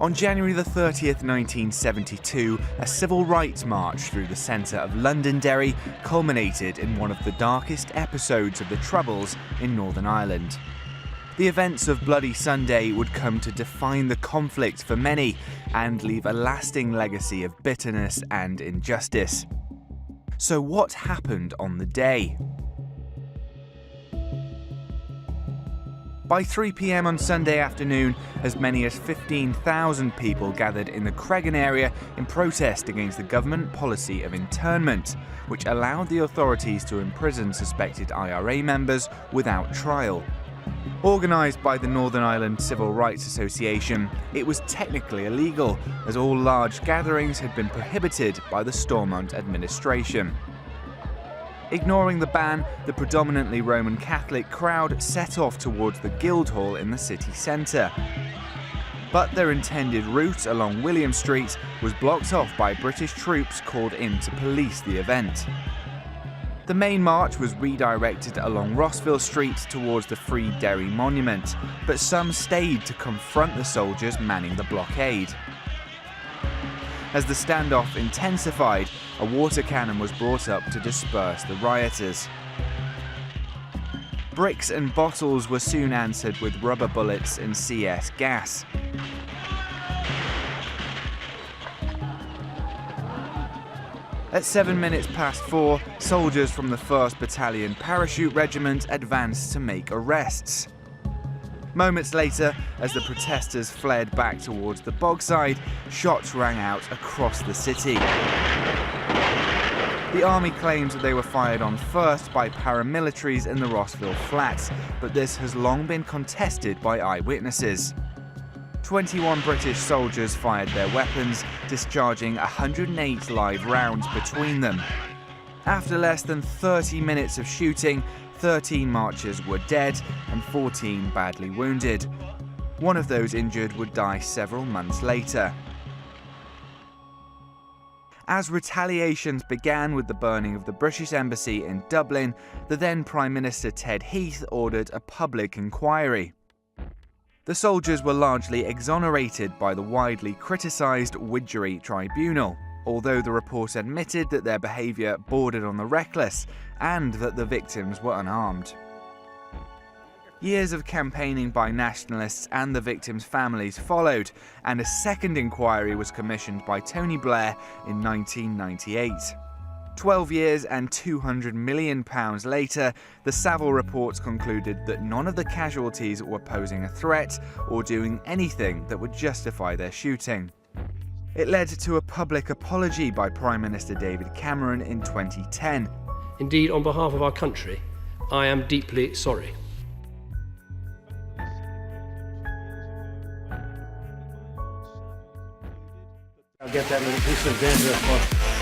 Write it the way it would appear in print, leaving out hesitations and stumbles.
On January the 30th, 1972, a civil rights march through the centre of Londonderry culminated in one of the darkest episodes of the Troubles in Northern Ireland. The events of Bloody Sunday would come to define the conflict for many and leave a lasting legacy of bitterness and injustice. So what happened on the day? By 3 p.m. on Sunday afternoon, as many as 15,000 people gathered in the Cregan area in protest against the government policy of internment, which allowed the authorities to imprison suspected IRA members without trial. Organised by the Northern Ireland Civil Rights Association, it was technically illegal, as all large gatherings had been prohibited by the Stormont administration. Ignoring the ban, the predominantly Roman Catholic crowd set off towards the Guildhall in the city centre. But their intended route along William Street was blocked off by British troops called in to police the event. The main march was redirected along Rossville Street towards the Free Derry Monument, but some stayed to confront the soldiers manning the blockade. As the standoff intensified, a water cannon was brought up to disperse the rioters. Bricks and bottles were soon answered with rubber bullets and CS gas. At 4:07, soldiers from the 1st Battalion Parachute Regiment advanced to make arrests. Moments later, as the protesters fled back towards the Bogside, shots rang out across the city. The army claims that they were fired on first by paramilitaries in the Rossville Flats, but this has long been contested by eyewitnesses. 21 British soldiers fired their weapons, discharging 108 live rounds between them. After less than 30 minutes of shooting, 13 marchers were dead and 14 badly wounded. One of those injured would die several months later. As retaliations began with the burning of the British Embassy in Dublin, the then Prime Minister Ted Heath ordered a public inquiry. The soldiers were largely exonerated by the widely criticised Widgery Tribunal, although the report admitted that their behaviour bordered on the reckless and that the victims were unarmed. Years of campaigning by nationalists and the victims' families followed, and a second inquiry was commissioned by Tony Blair in 1998. 12 years and £200 million later, the Saville report concluded that none of the casualties were posing a threat or doing anything that would justify their shooting. It led to a public apology by Prime Minister David Cameron in 2010. Indeed, on behalf of our country, I am deeply sorry. I'll get that little piece of dandruff off.